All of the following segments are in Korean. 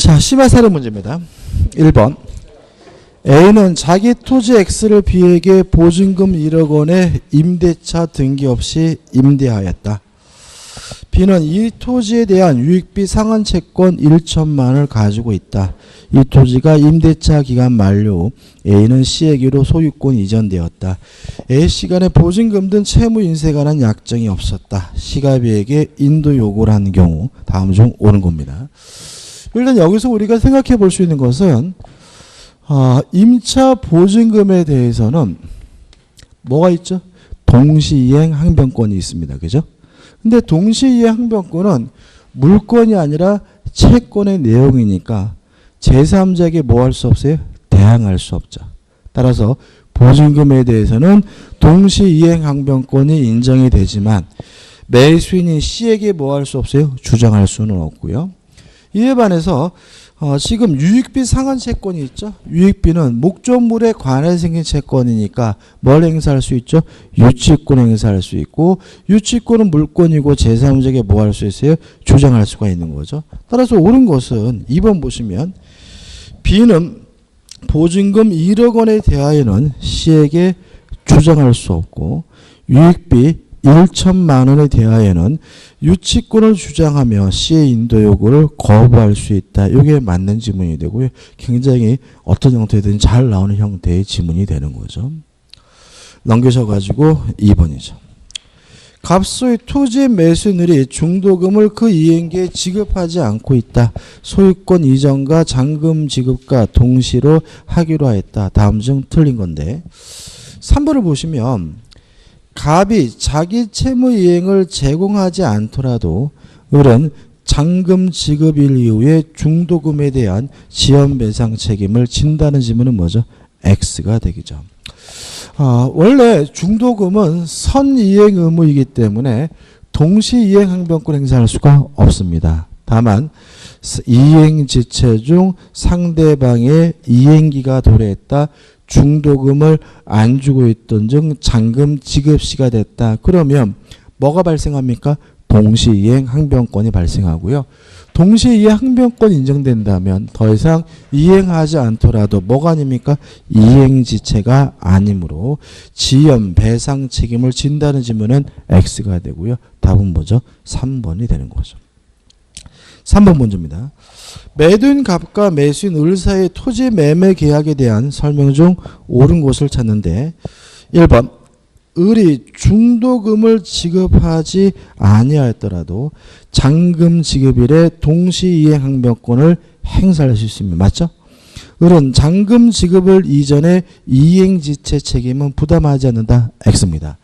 자, 심화사례 문제입니다. 1번. A는 자기 토지 X를 B에게 보증금 1억 원의 임대차 등기 없이 임대하였다. B는 이 토지에 대한 유익비 상환 채권 1천만 원을 가지고 있다. 이 토지가 임대차 기간 만료 후 A는 C에게로 소유권 이전되었다. A씨 간에 보증금 등 채무 인세에 관한 약정이 없었다. C가 B에게 인도 요구를 한 경우 다음 중 옳은 겁니다. 일단 여기서 우리가 생각해 볼 수 있는 것은 임차 보증금에 대해서는 뭐가 있죠? 동시이행 항변권이 있습니다. 그죠? 근데 동시이행 항변권은 물권이 아니라 채권의 내용이니까 제3자에게 뭐 할 수 없어요? 대항할 수 없죠. 따라서 보증금에 대해서는 동시이행 항변권이 인정이 되지만 매수인인 C에게 뭐 할 수 없어요? 주장할 수는 없고요. 이에 반해서 지금 유익비 상환 채권이 있죠. 유익비는 목적물에 관해 생긴 채권이니까 뭘 행사할 수 있죠? 유치권 행사할 수 있고, 유치권은 물권이고 제3자에게 뭐 할 수 있어요? 주장할 수가 있는 거죠. 따라서 옳은 것은 2번 보시면 B는 보증금 1억 원에 대하여는 C에게 주장할 수 없고, 유익비 1천만 원에 대하여는 유치권을 주장하며 C의 인도 요구를 거부할 수 있다. 이게 맞는 지문이 되고요. 굉장히 어떤 형태든 잘 나오는 형태의 지문이 되는 거죠. 넘겨셔가지고 2번이죠. 갑소의 토지 매수인들이 중도금을 그 이행기에 지급하지 않고 있다. 소유권 이전과 잔금 지급과 동시로 하기로 하였다. 다음 중 틀린 건데 3번을 보시면 갑이 자기 채무 이행을 제공하지 않더라도 을은 잔금 지급일 이후에 중도금에 대한 지연배상 책임을 진다는 지문은 뭐죠? X가 되겠죠. 원래 중도금은 선이행 의무이기 때문에 동시이행 항변권 행사할 수가 없습니다. 다만 이행지체 중 상대방의 이행기가 도래했다. 중도금을 안 주고 있던 중 잔금 지급시가 됐다. 그러면 뭐가 발생합니까? 동시이행 항변권이 발생하고요. 동시이행 항변권 인정된다면 더 이상 이행하지 않더라도 뭐가 아닙니까? 이행지체가 아니므로 지연 배상 책임을 진다는 지문은 X가 되고요. 답은 뭐죠? 3번이 되는 거죠. 3번 문제입니다. 매도인 갑과 매수인 을 사이의 토지 매매 계약에 대한 설명 중 옳은 곳을 찾는데 1번 을이 중도금을 지급하지 아니하였더라도 잔금 지급일에 동시이행 항변권을 행사할 수 있습니다. 맞죠? 을은 잔금 지급을 이전에 이행지체 책임은 부담하지 않는다. X입니다.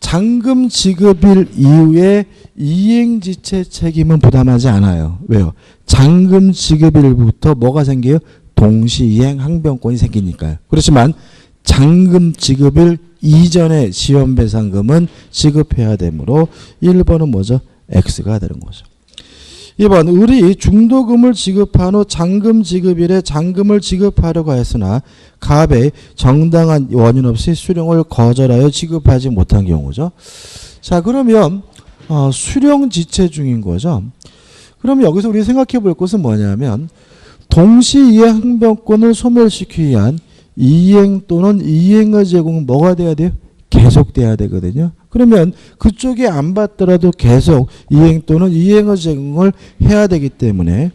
잔금 지급일 이후에 이행지체 책임은 부담하지 않아요. 왜요? 잔금 지급일부터 뭐가 생겨요? 동시이행 항변권이 생기니까요. 그렇지만 잔금 지급일 이전에 지연배상금은 지급해야 되므로 1번은 뭐죠? X가 되는 거죠. 2번 을이 중도금을 지급한 후 잔금 지급일에 잔금을 지급하려고 했으나 갑의 정당한 원인 없이 수령을 거절하여 지급하지 못한 경우죠. 자, 그러면 수령 지체 중인 거죠. 그러면 여기서 우리 생각해 볼 것은 뭐냐면 동시이행 항변권을 소멸시키기 위한 이행 또는 이행의 제공은 뭐가 돼야 돼요? 계속돼야 되거든요. 그러면 그쪽이 안 받더라도 계속 이행 또는 이행의 제공을 해야 되기 때문에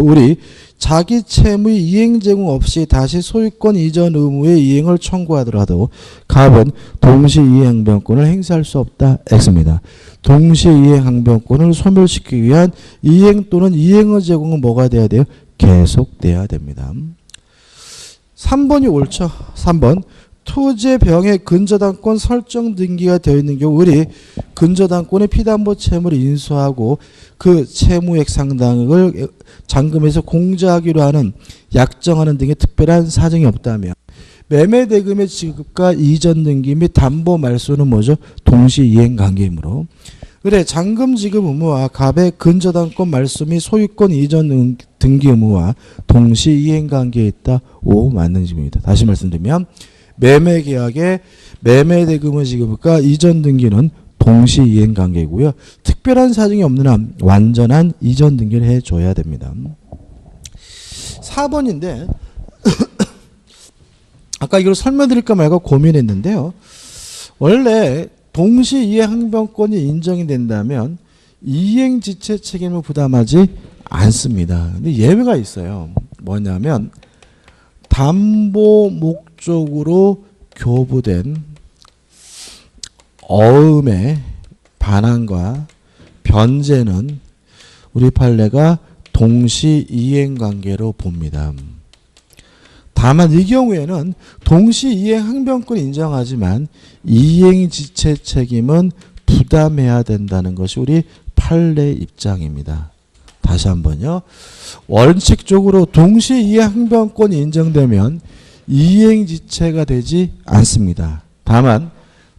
우리 자기 채무의 이행 제공 없이 다시 소유권 이전 의무의 이행을 청구하더라도 갑은 동시이행 항변권을 행사할 수 없다. X입니다. 동시이행 항변권을 소멸시키기 위한 이행 또는 이행의 제공은 뭐가 돼야 돼요? 계속돼야 됩니다. 3번이 옳죠. 3번. 토지의 병에 근저당권 설정 등기가 되어 있는 경우 을이 근저당권의 피담보 채무를 인수하고 그 채무액 상당을 잔금에서 공제하기로 하는 약정하는 등의 특별한 사정이 없다면 매매대금의 지급과 이전 등기 및 담보 말소는 뭐죠? 동시이행 관계이므로 을의 잔금 지급 의무와 갑의 근저당권 말소 및 소유권 이전 등기 의무와 동시이행 관계에 있다. O 맞는 지문입니다. 다시 말씀드리면 매매계약의 매매대금의 지급과 이전 등기는 동시이행 관계고요. 특별한 사정이 없는 한 완전한 이전 등기를 해줘야 됩니다. 4번인데 아까 이걸 설명드릴까 말까 고민했는데요. 원래 동시 이행 항변권이 인정이 된다면 이행 지체 책임을 부담하지 않습니다. 근데 예외가 있어요. 뭐냐면 담보 목적으로 교부된 어음의 반환과 변제는 우리 판례가 동시 이행 관계로 봅니다. 다만 이 경우에는 동시 이행 항변권 인정하지만 이행 지체 책임은 부담해야 된다는 것이 우리 판례 입장입니다. 다시 한번요. 원칙적으로 동시 이행 항변권이 인정되면 이행 지체가 되지 않습니다. 다만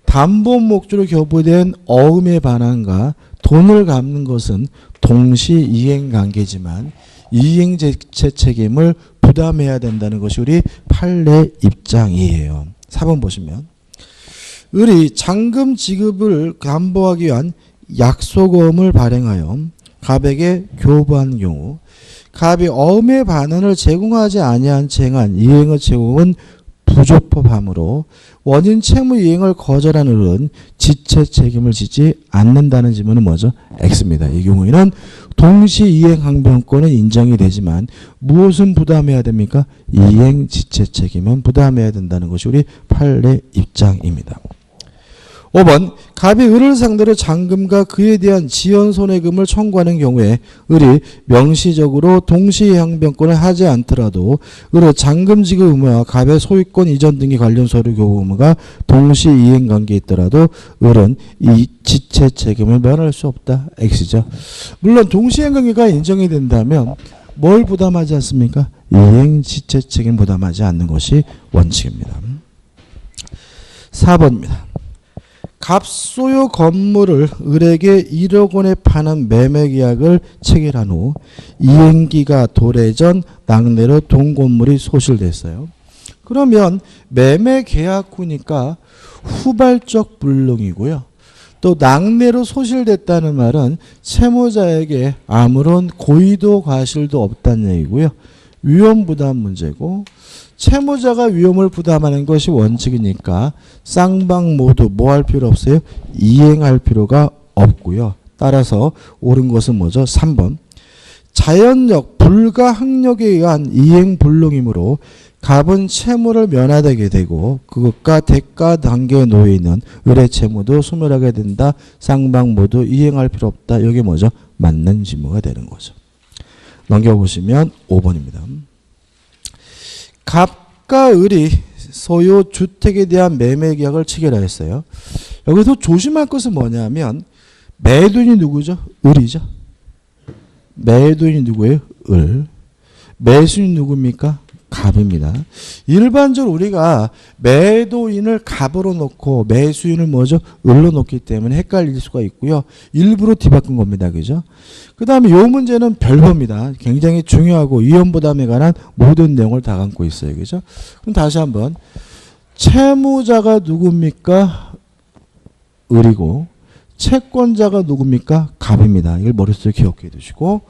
담보 목적으로 교부된 어음의 반환과 돈을 갚는 것은 동시 이행 관계지만 이행 지체 책임을 부담해야 된다는 것이 우리 판례 입장이에요. 4번 보시면 을이 잔금 지급을 담보하기 위한 약속어음을 발행하여 갑에게 교부한 경우 갑이 어음의 반환을 제공하지 아니한 채행한 이행의 제공은 부조법하므로 원인 채무 이행을 거절한 을은 지체 책임을 지지 않는다는 지문은 뭐죠? X입니다. 이 경우에는 동시 이행 항변권은 인정이 되지만 무엇은 부담해야 됩니까? 이행 지체 책임은 부담해야 된다는 것이 우리 판례 입장입니다. 5번 갑이 을을 상대로 잔금과 그에 대한 지연 손해금을 청구하는 경우에 을이 명시적으로 동시항변권을 하지 않더라도 을의 잔금 지급 의무와 갑의 소유권 이전 등의 관련 서류 교부 의무가 동시 이행 관계에 있더라도 을은 이 지체 책임을 면할 수 없다. X죠. 물론 동시이행 관계가 인정이 된다면 뭘 부담하지 않습니까? 이행 지체 책임 부담하지 않는 것이 원칙입니다. 4번입니다. 갑 소유 건물을 을에게 1억 원에 파는 매매 계약을 체결한 후 이행기가 도래전 낙내로 동 건물이 소실됐어요. 그러면 매매 계약 후니까 후발적 불능이고요. 또 낙내로 소실됐다는 말은 채무자에게 아무런 고의도 과실도 없다는 얘기고요. 위험 부담 문제고 채무자가 위험을 부담하는 것이 원칙이니까 쌍방 모두 뭐 할 필요 없어요? 이행할 필요가 없고요. 따라서 옳은 것은 뭐죠? 3번. 자연력, 불가항력에 의한 이행 불능이므로 갑은 채무를 면하게 되고 그것과 대가 단계에 놓여 있는 을의 채무도 소멸하게 된다. 쌍방 모두 이행할 필요 없다. 여기 뭐죠? 맞는 지무가 되는 거죠. 넘겨보시면 5번입니다. 갑과 을이 소유 주택에 대한 매매 계약을 체결하였어요. 여기서 조심할 것은 뭐냐면 매도인이 누구죠? 을이죠. 매도인이 누구예요? 을. 매수인이 누굽니까? 갑입니다. 일반적으로 우리가 매도인을 갑으로 놓고 매수인을 뭐죠? 을로 놓기 때문에 헷갈릴 수가 있고요. 일부러 뒤바꾼 겁니다. 그죠? 그 다음에 이 문제는 별거입니다. 굉장히 중요하고 위험부담에 관한 모든 내용을 다 담고 있어요. 그죠? 그럼 다시 한번 채무자가 누굽니까? 을이고 채권자가 누굽니까? 갑입니다. 이걸 머릿속에 기억해 두시고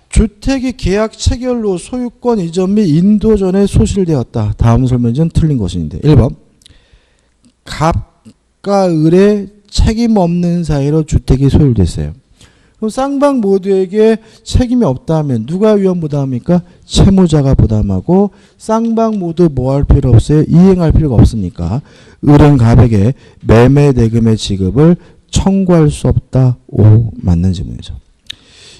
주택이 계약 체결로 소유권 이전 및 인도 전에 소실되었다. 다음 설명은 틀린 것인데 1번 갑과 을의 책임 없는 사이로 주택이 소유됐어요. 그럼 쌍방 모두에게 책임이 없다 하면 누가 위험 부담합니까? 채무자가 부담하고 쌍방 모두 뭐 할 필요 없어요? 이행할 필요가 없으니까 을은 갑에게 매매 대금의 지급을 청구할 수 없다. 오, 맞는 질문이죠.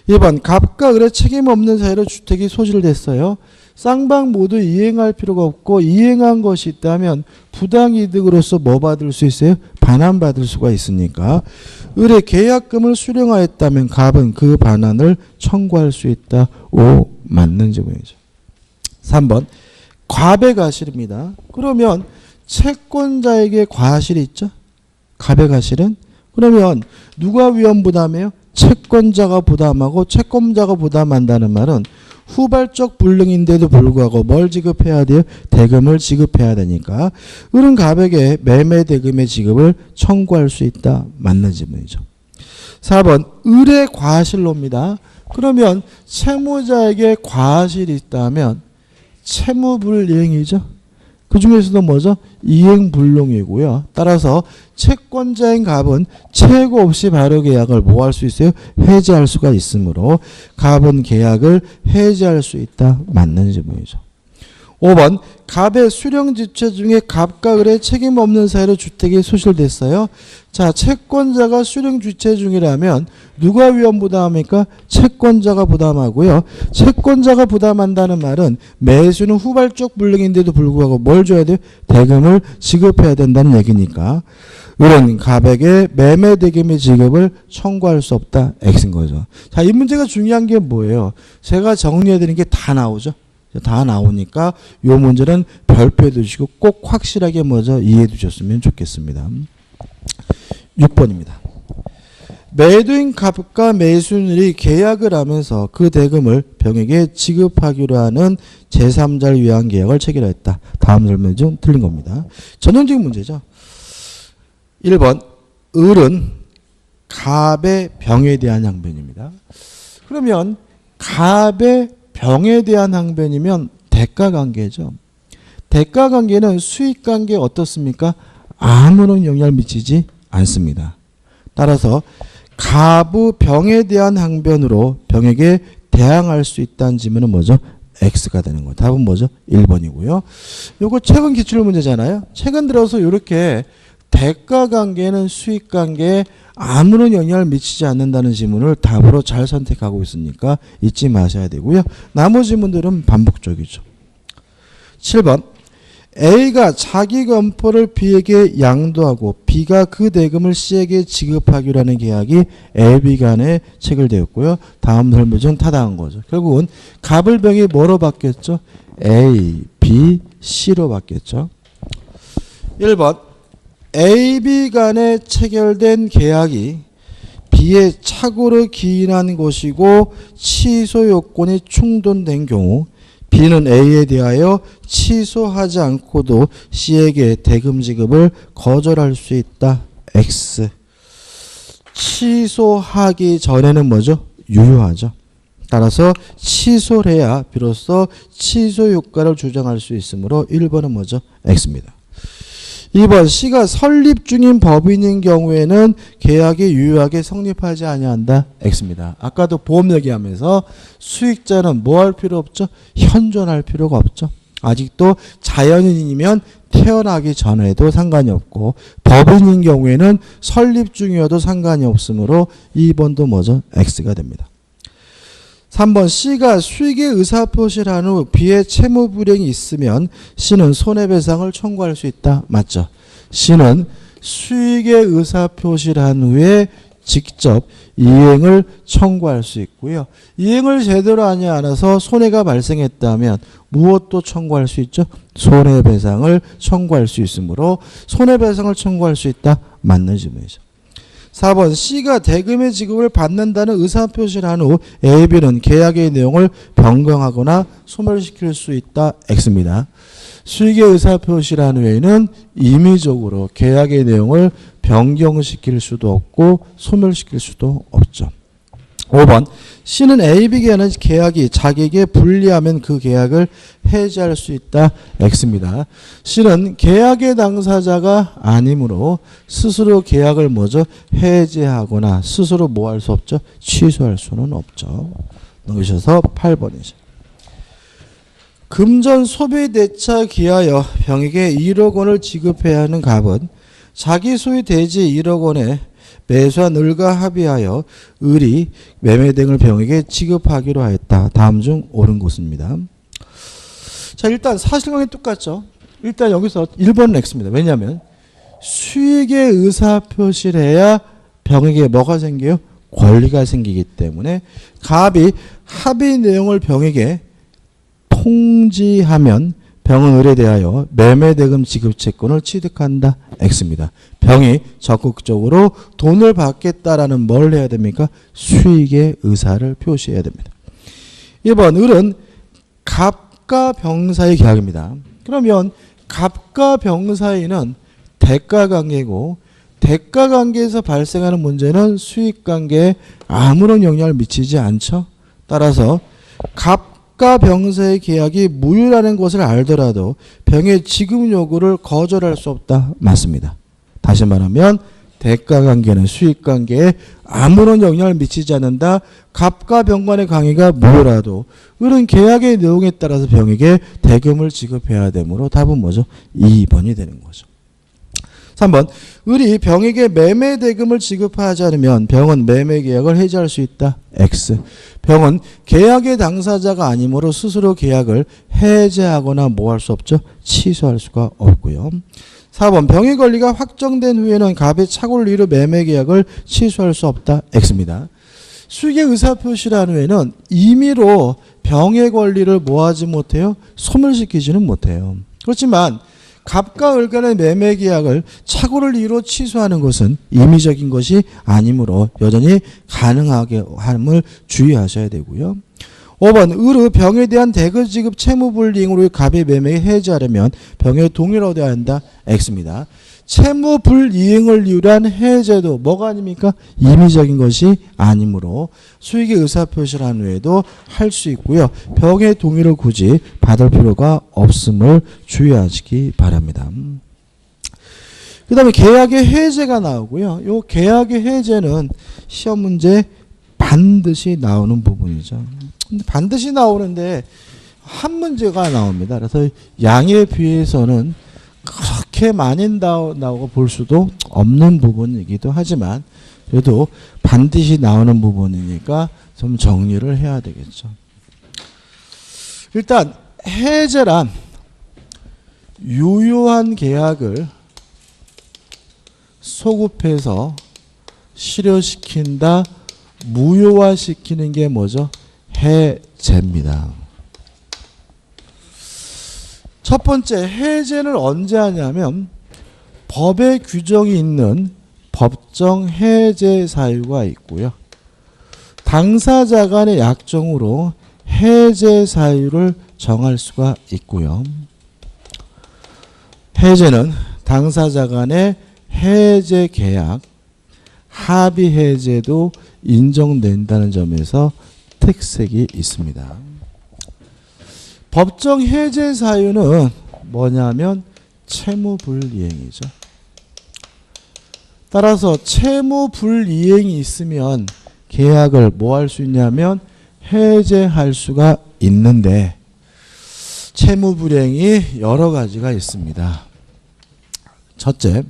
2번 갑과 을의 책임 없는 사이로 주택이 소실됐어요. 쌍방 모두 이행할 필요가 없고 이행한 것이 있다면 부당이득으로서 뭐 받을 수 있어요? 반환받을 수가 있으니까 을의 계약금을 수령하였다면 갑은 그 반환을 청구할 수 있다. 오, 맞는 질문이죠. 3번 갑의 과실입니다. 그러면 채권자에게 과실이 있죠? 갑의 과실은? 그러면 누가 위험 부담해요? 채권자가 부담하고 채권자가 부담한다는 말은 후발적 불능인데도 불구하고 뭘 지급해야 돼요? 대금을 지급해야 되니까 을은 갑에게 매매 대금의 지급을 청구할 수 있다. 맞는 질문이죠. 4번 을의 과실로입니다. 그러면 채무자에게 과실이 있다면 채무불이행이죠. 그 중에서도 뭐죠? 이행불능이고요. 따라서 채권자인 갑은 최고 없이 바로 계약을 뭐 할 수 있어요? 해지할 수가 있으므로 갑은 계약을 해지할 수 있다. 맞는 질문이죠. 5번 갑의 수령지체 중에 갑과 을의 책임 없는 사유로 주택이 소실됐어요. 자, 채권자가 수령주체 중이라면 누가 위험 부담합니까? 채권자가 부담하고요. 채권자가 부담한다는 말은 매수는 후발적 불능인데도 불구하고 뭘 줘야 돼요? 대금을 지급해야 된다는 얘기니까 을은 갑에게 매매 대금의 지급을 청구할 수 없다. X인 거죠. 자, 이 문제가 중요한 게 뭐예요? 제가 정리해드린 게 다 나오죠. 다 나오니까 이 문제는 별표해 두시고 꼭 확실하게 먼저 이해해 두셨으면 좋겠습니다. 6번입니다. 매도인 갑과 매수인이 계약을 하면서 그 대금을 병에게 지급하기로 하는 제3자를 위한 계약을 체결했다. 다음 설명 중 틀린 겁니다. 전형적인 문제죠. 1번 을은 갑의 병에 대한 항변입니다. 그러면 갑의 병에 대한 항변이면 대가관계죠. 대가관계는 수익관계에 어떻습니까? 아무런 영향을 미치지 않습니다. 따라서 갑의 병에 대한 항변으로 병에게 대항할 수 있다는 질문은 뭐죠? X가 되는 거예요. 답은 뭐죠? 1번이고요. 요거 최근 기출 문제잖아요. 최근 들어서 이렇게 대가관계는 수익관계에 아무런 영향을 미치지 않는다는 지문을 답으로 잘 선택하고 있으니까 잊지 마셔야 되고요. 나머지 문들은 반복적이죠. 7번 A가 자기 건포를 B에게 양도하고 B가 그 대금을 C에게 지급하기로 하는 계약이 A, B 간에 체결되었고요. 다음 설명 중 타당한 거죠. 결국은 갑을 병이 뭐로 바뀌었죠? A, B, C로 바뀌었죠. 1번 A, B 간에 체결된 계약이 B의 착오로 기인한 것이고 취소 요건이 충돌된 경우 B는 A에 대하여 취소하지 않고도 C에게 대금 지급을 거절할 수 있다. X. 취소하기 전에는 뭐죠? 유효하죠. 따라서 취소를 해야 비로소 취소 효과를 주장할 수 있으므로 1번은 뭐죠? X입니다. 2번 C가 설립 중인 법인인 경우에는 계약이 유효하게 성립하지 아니한다. X입니다. 아까도 보험 얘기하면서 수익자는 뭐 할 필요 없죠? 현존할 필요가 없죠. 아직도 자연인이면 태어나기 전에도 상관이 없고 법인인 경우에는 설립 중이어도 상관이 없으므로 2번도 뭐죠? X가 됩니다. 3번 C가 수익의 의사표시를 한 후 B의 채무불이행이 있으면 C는 손해배상을 청구할 수 있다. 맞죠? C는 수익의 의사표시를 한 후에 직접 이행을 청구할 수 있고요. 이행을 제대로 하지 않아서 손해가 발생했다면 무엇도 청구할 수 있죠? 손해배상을 청구할 수 있으므로 손해배상을 청구할 수 있다. 맞는 질문이죠. 4번 C가 대금의 지급을 받는다는 의사표시를 한 후 A, B는 계약의 내용을 변경하거나 소멸시킬 수 있다. X입니다. 수익의 의사표시를 한 후에는 임의적으로 계약의 내용을 변경시킬 수도 없고 소멸시킬 수도 없죠. 5번 C는 A, B 간의 계약이 자기에게 불리하면 그 계약을 해지할 수 있다. X입니다. C는 계약의 당사자가 아니므로 스스로 계약을 뭐죠? 해지하거나 스스로 뭐 할 수 없죠? 취소할 수는 없죠. 넣으셔서 8번이죠. 금전 소비 대차 기하여 병에게 1억 원을 지급해야 하는 갑은 자기 소유 대지 1억 원에 매수한 을과 합의하여 을이 매매 등을 병에게 지급하기로 하였다. 다음 중 옳은 것입니다. 자, 일단 사실관계 똑같죠. 일단 여기서 1번은 X입니다. 왜냐하면 수익의 의사표시를 해야 병에게 뭐가 생겨요? 권리가 생기기 때문에 갑이 합의 내용을 병에게 통지하면 병은 을에 대하여 매매대금 지급채권을 취득한다. X입니다. 병이 적극적으로 돈을 받겠다라는 뭘 해야 됩니까? 수익의 의사를 표시해야 됩니다. 2번 을은 갑과 병 사이 계약입니다. 그러면 갑과 병 사이는 대가관계고 대가관계에서 발생하는 문제는 수익관계에 아무런 영향을 미치지 않죠. 따라서 갑과 병 사이의 계약이 무효라는 것을 알더라도 병의 지급 요구를 거절할 수 없다. 맞습니다. 다시 말하면 대가관계는 수익관계에 아무런 영향을 미치지 않는다. 갑과 병 간의 관계가 무효라도 이런 계약의 내용에 따라서 병에게 대금을 지급해야 되므로 답은 뭐죠? 2번이 되는 거죠. 3번 을이 병에게 매매 대금을 지급하지 않으면 병은 매매 계약을 해지할 수 있다. X. 병은 계약의 당사자가 아니므로 스스로 계약을 해제하거나 뭐 할 수 없죠? 취소할 수가 없고요. 4번 병의 권리가 확정된 후에는 갑의 착오를 이유 매매 계약을 취소할 수 없다. X입니다. 수익의 의사표시를 한 후에는 임의로 병의 권리를 뭐하지 못해요? 소멸시키지는 못해요. 그렇지만 갑과 을 간의 매매 계약을 착오를 이유로 취소하는 것은 임의적인 것이 아니므로 여전히 가능하게 함을 주의하셔야 되고요. 5번 을의 병에 대한 대금 지급 채무불이행으로 갑의 매매에 해제하려면 병의 동의를 얻어야 한다. X입니다. 채무불이행을 이유로 한 해제도 뭐가 아닙니까? 임의적인 것이 아니므로 수익의 의사표시를 한 후에도 할 수 있고요. 병의 동의를 굳이 받을 필요가 없음을 주의하시기 바랍니다. 그 다음에 계약의 해제가 나오고요. 이 계약의 해제는 시험 문제 반드시 나오는 부분이죠. 반드시 나오는데 한 문제가 나옵니다. 그래서 양에 비해서는 그렇게 많이 나오고 볼 수도 없는 부분이기도 하지만 그래도 반드시 나오는 부분이니까 좀 정리를 해야 되겠죠. 일단 해제란 유효한 계약을 소급해서 실효시킨다, 무효화시키는 게 뭐죠? 해제입니다. 첫 번째 해제를 언제 하냐면 법에 규정이 있는 법정 해제 사유가 있고요. 당사자 간의 약정으로 해제 사유를 정할 수가 있고요. 해제는 당사자 간의 해제 계약, 합의 해제도 인정된다는 점에서 특색이 있습니다. 법정 해제 사유는 뭐냐면 채무불이행이죠. 따라서 채무불이행이 있으면 계약을 뭐 할 수 있냐면 해제할 수가 있는데 채무불이행이 여러 가지가 있습니다. 첫째,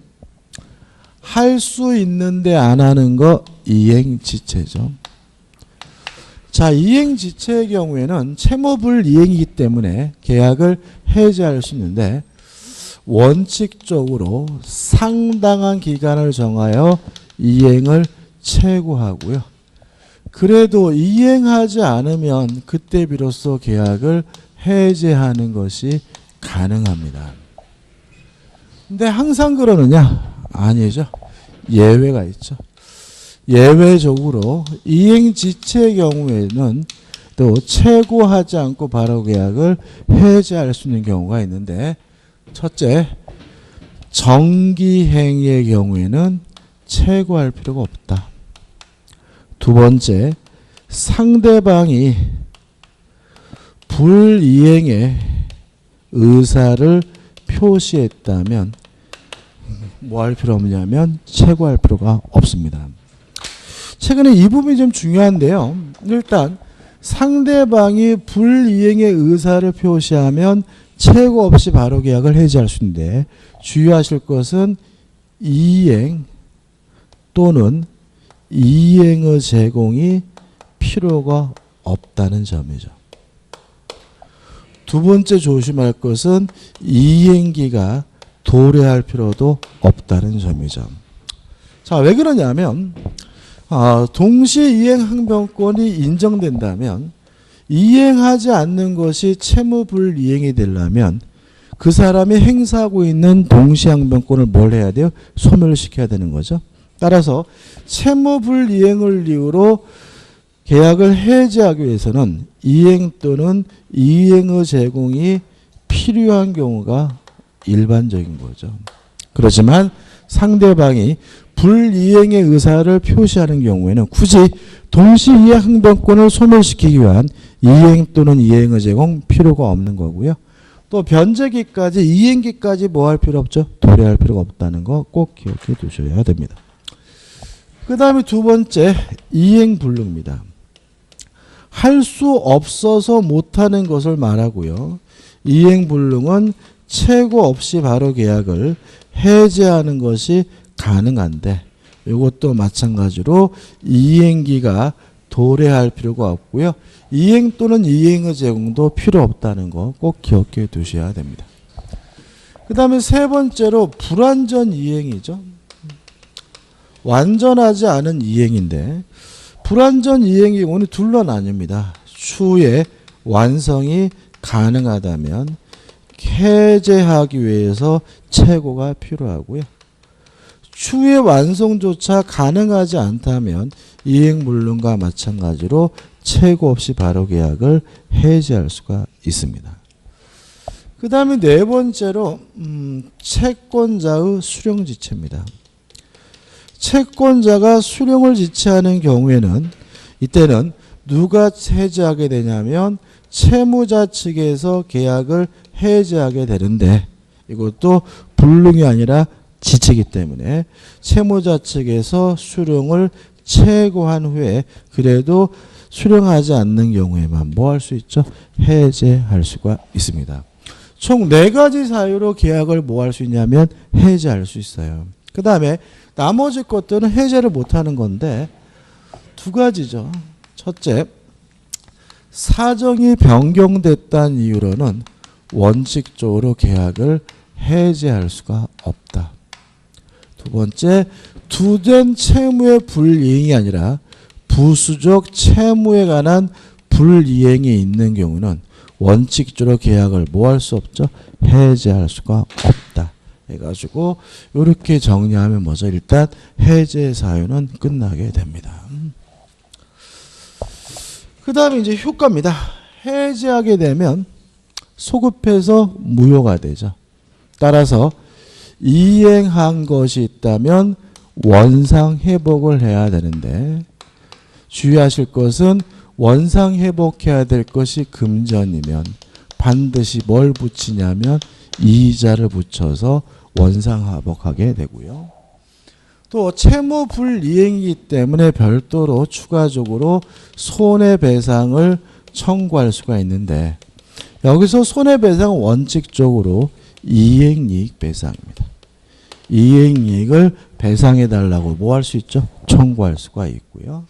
할 수 있는데 안 하는 거 이행지체죠. 자, 이행지체의 경우에는 채무불이행이기 때문에 계약을 해제할 수 있는데 원칙적으로 상당한 기간을 정하여 이행을 최고하고요. 그래도 이행하지 않으면 그때 비로소 계약을 해제하는 것이 가능합니다. 근데 항상 그러느냐? 아니죠. 예외가 있죠. 예외적으로 이행지체의 경우에는 또 최고하지 않고 바로 계약을 해제할 수 있는 경우가 있는데 첫째, 정기행위의 경우에는 최고할 필요가 없다. 두 번째, 상대방이 불이행의 의사를 표시했다면 뭐 할 필요 없냐면 최고할 필요가 없습니다. 최근에 이 부분이 좀 중요한데요. 일단 상대방이 불이행의 의사를 표시하면 최고 없이 바로 계약을 해지할 수 있는데 주의하실 것은 이행 또는 이행의 제공이 필요가 없다는 점이죠. 두 번째 조심할 것은 이행기가 도래할 필요도 없다는 점이죠. 자, 왜 그러냐면 동시 이행 항변권이 인정된다면 이행하지 않는 것이 채무불이행이 되려면 그 사람이 행사하고 있는 동시 항변권을 뭘 해야 돼요? 소멸시켜야 되는 거죠. 따라서 채무불이행을 이유로 계약을 해지하기 위해서는 이행 또는 이행의 제공이 필요한 경우가 일반적인 거죠. 그렇지만 상대방이 불이행의 의사를 표시하는 경우에는 굳이 동시이행 항변권을 소멸시키기 위한 이행 또는 이행의 제공 필요가 없는 거고요. 또 변제기까지 이행기까지 뭐 할 필요 없죠? 도래할 필요가 없다는 거 꼭 기억해 두셔야 됩니다. 그 다음에 두 번째 이행불능입니다. 할 수 없어서 못하는 것을 말하고요. 이행불능은 최고 없이 바로 계약을 해제하는 것이 가능한데 이것도 마찬가지로 이행기가 도래할 필요가 없고요. 이행 또는 이행의 제공도 필요 없다는 거 꼭 기억해 두셔야 됩니다. 그 다음에 세 번째로 불완전 이행이죠. 완전하지 않은 이행인데 불완전 이행의 경우는 둘로 나뉩니다. 추후에 완성이 가능하다면 해제하기 위해서 최고가 필요하고요. 추후에 완성조차 가능하지 않다면 이행불능과 마찬가지로 최고 없이 바로 계약을 해제할 수가 있습니다. 그 다음에 네 번째로 채권자의 수령지체입니다. 채권자가 수령을 지체하는 경우에는 이때는 누가 해제하게 되냐면 채무자 측에서 계약을 해제하게 되는데 이것도 불능이 아니라 지체이기 때문에 채무자 측에서 수령을 최고한 후에 그래도 수령하지 않는 경우에만 뭐 할 수 있죠? 해제할 수가 있습니다. 총 4가지 사유로 계약을 뭐 할 수 있냐면 해제할 수 있어요. 그 다음에 나머지 것들은 해제를 못하는 건데 두 가지죠. 첫째, 사정이 변경됐다는 이유로는 원칙적으로 계약을 해제할 수가 없다. 두 번째, 두된 채무의 불이행이 아니라 부수적 채무에 관한 불이행이 있는 경우는 원칙적으로 계약을 뭐 할 수 없죠? 해제할 수가 없다. 해가지고 이렇게 정리하면 뭐죠? 일단 해제 사유는 끝나게 됩니다. 그 다음에 이제 효과입니다. 해제하게 되면 소급해서 무효가 되죠. 따라서 이행한 것이 있다면 원상 회복을 해야 되는데 주의하실 것은 원상 회복해야 될 것이 금전이면 반드시 뭘 붙이냐면 이자를 붙여서 원상 회복하게 되고요. 또 채무 불이행이기 때문에 별도로 추가적으로 손해배상을 청구할 수가 있는데 여기서 손해배상은 원칙적으로 이행이익 배상입니다. 이행이익을 배상해달라고 뭐 할 수 있죠? 청구할 수가 있고요.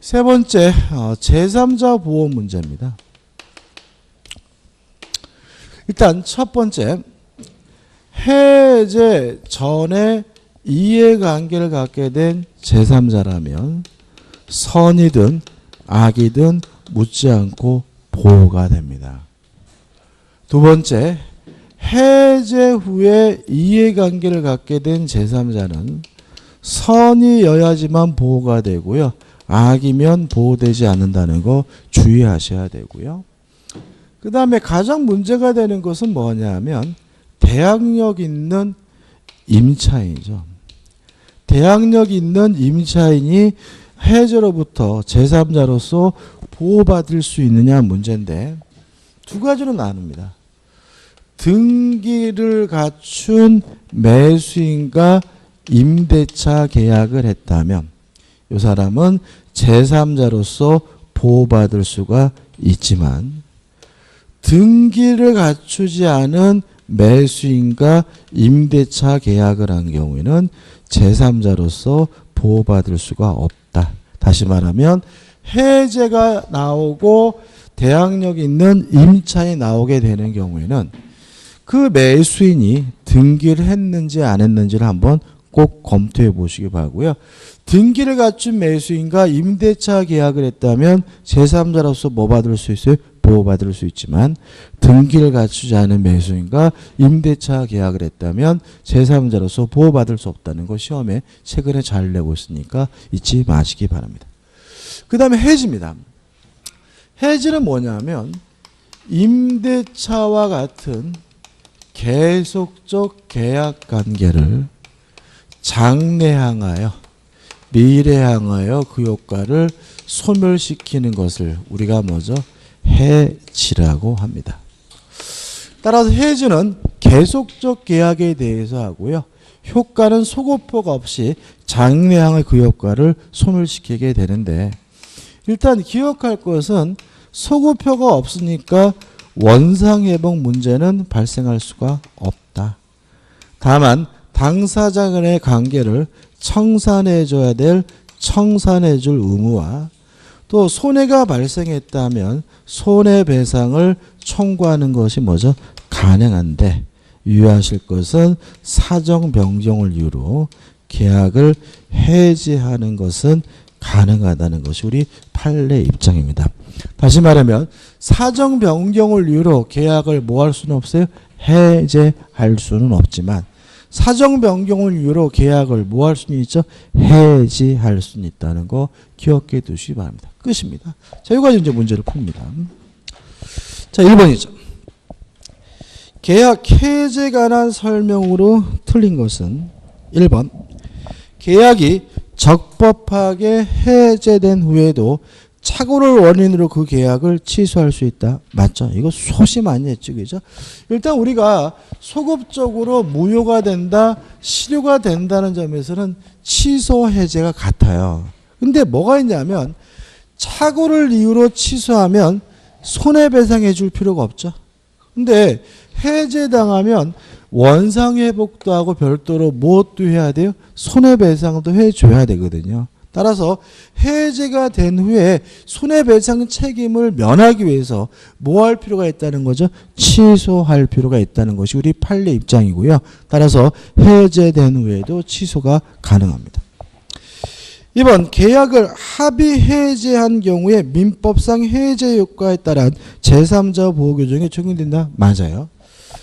세 번째, 제3자 보호 문제입니다. 일단 첫 번째, 해제 전에 이해관계를 갖게 된 제3자라면 선이든 악이든 묻지 않고 보호가 됩니다. 두 번째, 해제 후에 이해관계를 갖게 된 제3자는 선이여야지만 보호가 되고요. 악이면 보호되지 않는다는 거 주의하셔야 되고요. 그 다음에 가장 문제가 되는 것은 뭐냐면 대항력 있는 임차인이죠. 대항력 있는 임차인이 해제로부터 제3자로서 보호받을 수 있느냐 문제인데 두 가지로 나눕니다. 등기를 갖춘 매수인과 임대차 계약을 했다면 이 사람은 제3자로서 보호받을 수가 있지만 등기를 갖추지 않은 매수인과 임대차 계약을 한 경우에는 제3자로서 보호받을 수가 없다. 다시 말하면 해제가 나오고 대항력 있는 임차인이 나오게 되는 경우에는 그 매수인이 등기를 했는지 안 했는지를 한번 꼭 검토해 보시기 바라고요. 등기를 갖춘 매수인과 임대차 계약을 했다면 제3자로서 뭐 받을 수 있어요? 보호받을 수 있지만 등기를 갖추지 않은 매수인과 임대차 계약을 했다면 제3자로서 보호받을 수 없다는 거 시험에 최근에 잘 내고 있으니까 잊지 마시기 바랍니다. 그 다음에 해지입니다. 해지는 뭐냐면 임대차와 같은 계속적 계약 관계를 장래향하여 미래향하여 그 효과를 소멸시키는 것을 우리가 뭐죠? 해지라고 합니다. 따라서 해지는 계속적 계약에 대해서 하고요. 효과는 소급효과 없이 장래향의 그 효과를 소멸시키게 되는데, 일단 기억할 것은 소급효가 없으니까 원상회복 문제는 발생할 수가 없다. 다만 당사자 간의 관계를 청산해줘야 될 청산해줄 의무와 또 손해가 발생했다면 손해배상을 청구하는 것이 뭐죠? 가능한데, 유의하실 것은 사정 변경을 이유로 계약을 해지하는 것은 가능하다는 것이 우리 판례 입장입니다. 다시 말하면 사정 변경을 이유로 계약을 뭐 할 수는 없어요? 해제할 수는 없지만 사정 변경을 이유로 계약을 뭐 할 수는 있죠? 해지할 수는 있다는 거 기억해 두시기 바랍니다. 끝입니다. 자, 여기까지 이제 문제를 풉니다. 자, 1번이죠. 계약 해제에 관한 설명으로 틀린 것은 1번. 계약이 적법하게 해제된 후에도 착오를 원인으로 그 계약을 취소할 수 있다. 맞죠? 이거 소시 많이 했죠. 그죠? 일단 우리가 소급적으로 무효가 된다, 실효가 된다는 점에서는 취소 해제가 같아요. 근데 뭐가 있냐면 착오를 이유로 취소하면 손해배상해 줄 필요가 없죠. 근데 해제당하면 원상회복도 하고 별도로 무엇도 해야 돼요? 손해배상도 해줘야 되거든요. 따라서 해제가 된 후에 손해배상 책임을 면하기 위해서 뭐 할 필요가 있다는 거죠? 취소할 필요가 있다는 것이 우리 판례 입장이고요. 따라서 해제된 후에도 취소가 가능합니다. 2번, 계약을 합의 해제한 경우에 민법상 해제 효과에 따른 제3자 보호규정이 적용된다. 맞아요.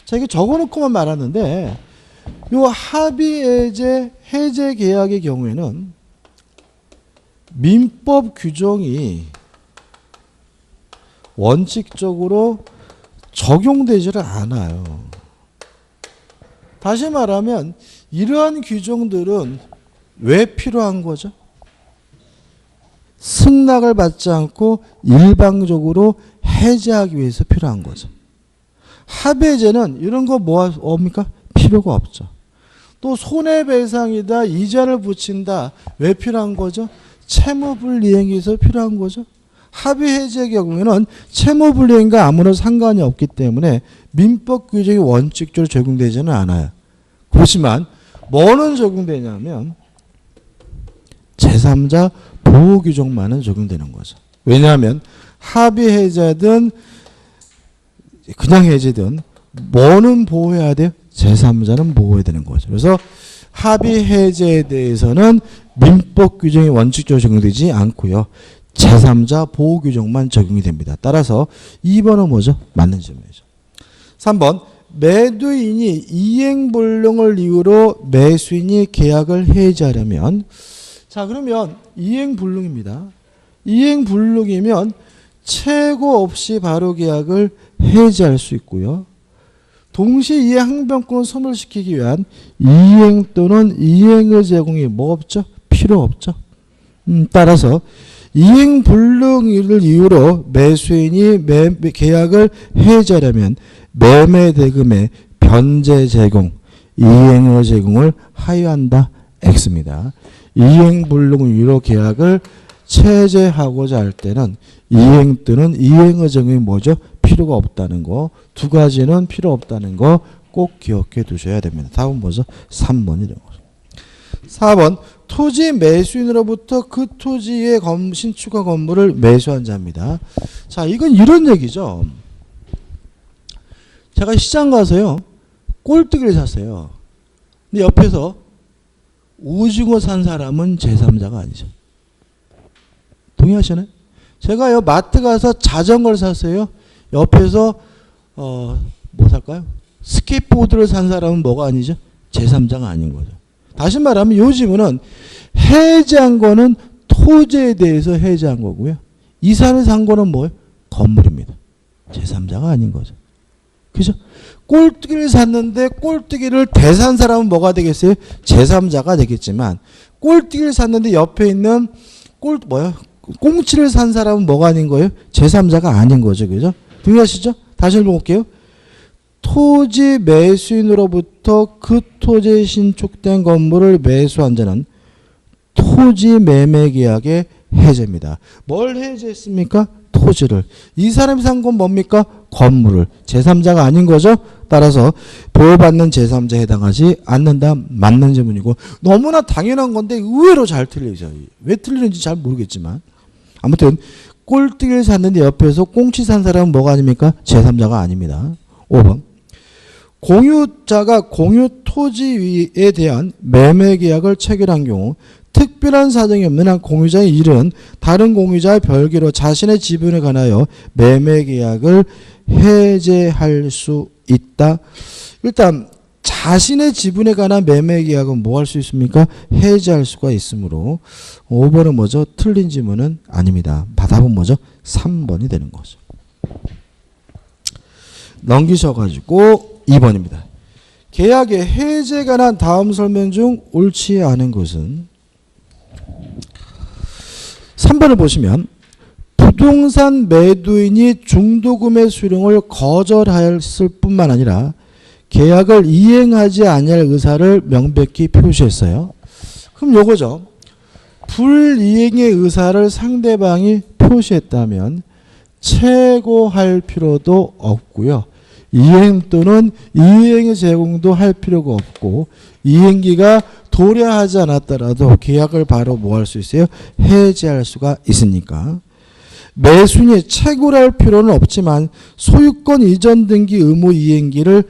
자, 이거 적어놓고만 말하는데 요 합의 해제 계약의 경우에는 민법 규정이 원칙적으로 적용되지를 않아요. 다시 말하면 이러한 규정들은 왜 필요한 거죠? 승낙을 받지 않고 일방적으로 해제하기 위해서 필요한 거죠. 합의제는 이런 거 뭡니까? 필요가 없죠. 또 손해배상이다, 이자를 붙인다. 왜 필요한 거죠? 채무불이행에서 필요한 거죠. 합의해제의 경우에는 채무불이행과 아무런 상관이 없기 때문에 민법 규정이 원칙적으로 적용되지는 않아요. 그렇지만 뭐는 적용되냐면 제3자 보호규정만은 적용되는 거죠. 왜냐하면 합의해제든 그냥 해제든 뭐는 보호해야 돼요? 제3자는 보호해야 되는 거죠. 그래서 합의해제에 대해서는 민법 규정이 원칙적으로 적용되지 않고요. 제3자 보호규정만 적용이 됩니다. 따라서 2번은 뭐죠? 맞는 질문이죠. 3번, 매도인이 이행불능을 이유로 매수인이 계약을 해지하려면, 자, 그러면 이행불능입니다. 이행불능이면 최고 없이 바로 계약을 해지할 수 있고요. 동시에 이행 항변권을 소멸시키기 위한 이행 또는 이행의 제공이 뭐 없죠? 필요 없죠. 따라서 이행불능을 이유로 매수인이 계약을 해지하려면 매매대금의 변제 제공, 이행의 제공을 하여한다. X입니다. 이행불능을 이유로 계약을 체제하고자 할 때는 이행 또는 이행의 제공이 뭐죠? 필요가 없다는 거. 두 가지는 필요 없다는 거 꼭 기억해 두셔야 됩니다. 답은 뭐죠? 3번이 되는 거죠. 4번, 토지 매수인으로부터 그 토지의 신축과 건물을 매수한 자입니다. 자, 이건 이런 얘기죠. 제가 시장 가서요, 꼴뚜기를 샀어요. 근데 옆에서 오징어 산 사람은 제3자가 아니죠. 동의하시나요? 제가요, 마트 가서 자전거를 샀어요. 옆에서 뭐 살까요? 스케이트보드를 산 사람은 뭐가 아니죠? 제3자가 아닌 거죠. 다시 말하면 요즘은 해제한 거는 토지에 대해서 해제한 거고요. 이 사람이 산 거는 뭐예요? 건물입니다. 제3자가 아닌 거죠. 그죠? 꼴뚜기를 샀는데 꼴뚜기를 대산 사람은 뭐가 되겠어요? 제3자가 되겠지만 꼴뚜기를 샀는데 옆에 있는 꽁치를 산 사람은 뭐가 아닌 거예요? 제3자가 아닌 거죠. 그죠? 동의하시죠? 다시 읽어볼게요. 토지 매수인으로부터 그 토지에 신축된 건물을 매수한 자는 토지 매매 계약의 해제입니다. 뭘 해제했습니까? 토지를. 이 사람이 산 건 뭡니까? 건물을. 제3자가 아닌 거죠. 따라서 보호받는 제3자에 해당하지 않는다. 맞는 질문이고 너무나 당연한 건데 의외로 잘 틀리죠. 왜 틀리는지 잘 모르겠지만 아무튼 꼴뚜기를 샀는데 옆에서 꽁치 산 사람은 뭐가 아닙니까? 제3자가 아닙니다. 5번. 공유자가 공유 토지에 대한 매매 계약을 체결한 경우 특별한 사정이 없는 한 공유자의 일은 다른 공유자의 별개로 자신의 지분에 관하여 매매 계약을 해제할 수 있다. 일단 자신의 지분에 관한 매매 계약은 뭐 할 수 있습니까? 해제할 수가 있으므로 5번은 뭐죠? 틀린 지문은 아닙니다. 답은 뭐죠? 3번이 되는 거죠. 넘기셔가지고 2번입니다. 계약의 해제에 관한 다음 설명 중 옳지 않은 것은 3번을 보시면 부동산 매도인이 중도금의 수령을 거절하였을 뿐만 아니라 계약을 이행하지 아니할 의사를 명백히 표시했어요. 그럼 요거죠. 불이행의 의사를 상대방이 표시했다면 최고할 필요도 없고요. 이행 또는 이행의 제공도 할 필요가 없고 이행기가 도래하지 않았더라도 계약을 바로 뭐 할 수 있어요? 해지할 수가 있으니까. 매수인이 채굴할 필요는 없지만 소유권 이전 등기 의무 이행기를